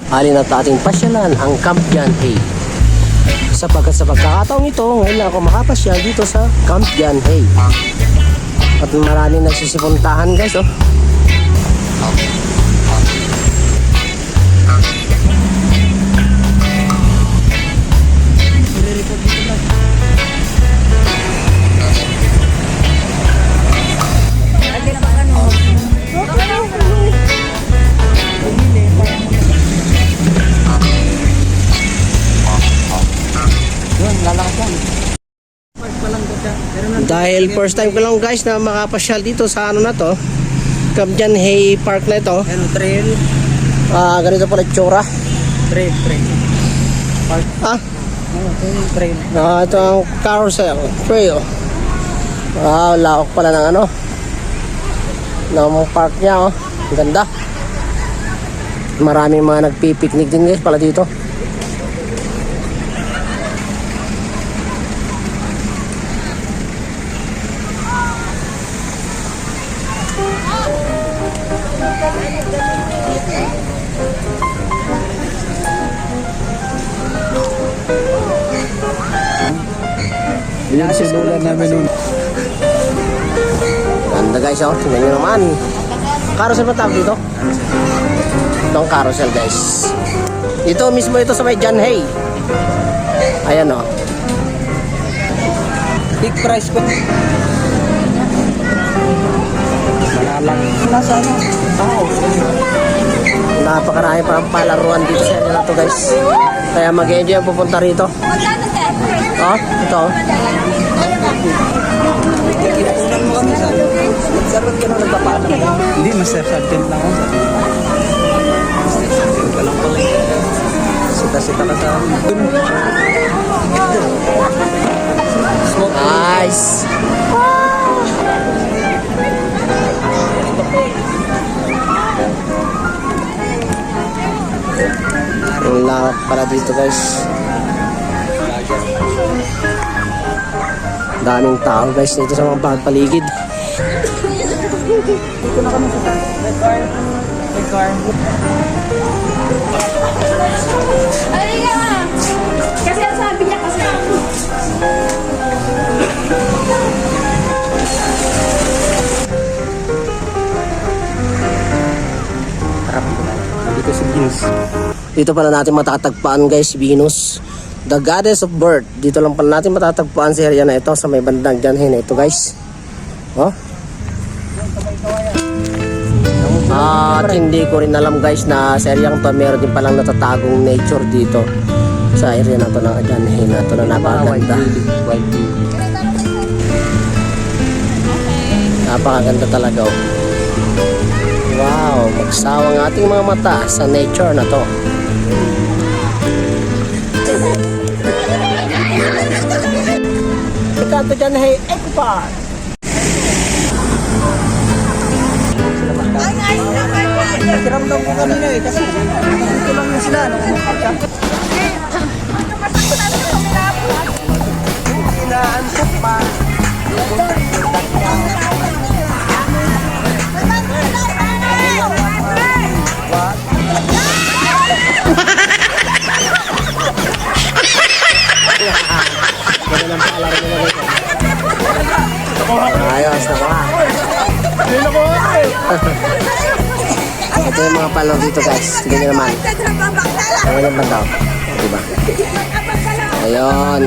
Alin at ating pasyalan ang Camp John Hay. Sapagkat sa pagkakataong ito, ngayon lang ako makapasyal dito sa Camp John Hay. At maraming nagsisipuntahan guys, oh. Dahil first time ko lang guys na makapasyal dito sa ano na to, Camp John Hay Park na ito. Ano, trail? Ganito pala itsura. Trail. Park. Trail. Ito ang carousel. Trail. Laok pala ng ano, ng park niya, oh. Ganda. Maraming mga nagpipiknik din guys pala dito. Yan si Lola namin nun. Ganda guys, oh. Tingnan nyo naman. Carousel ba tawag dito? Itong carousel guys. Ito mismo ito sa may John Hay. Ayan, oh. Big price ko. Malalang. Nasa ano? Napakarami pa ang palaruan dito sa area na to guys. Kaya mag-enjoy ang pupunta rito. Oh, ito. Ipunan mo kami sa sarot ka na nagpapala. Hindi, master sergeant lang ako. Master sergeant ka lang pala. Sita-sita ka sa Nice. Ang lawak pala dito guys. Daming tao guys dito sa mga paligid. dito na kami sa may car. Kasi ang sabi niya kasi Dito si Venus. Dito pala natin matatagpuan guys, Venus, the goddess of birth. Dito lang pala natin matatagpuan sa area na ito sa may bandang John Hay na ito guys. Oh. At hindi ko rin alam guys na sa area to meron din palang natatagong nature dito sa area na to ng John Hay na to na napakaganda. Napakaganda talaga, oh. Wow, magsawa ang ating mga mata sa nature na to. Kanto John Hay Eco Park. Nakiramdam ko kanina eh kasi dito lang na sila. Inaantok pa. Ayos na ba? Ito yung mga palo dito guys. Tignan nyo naman. Ayun naman daw. Diba? Ayun.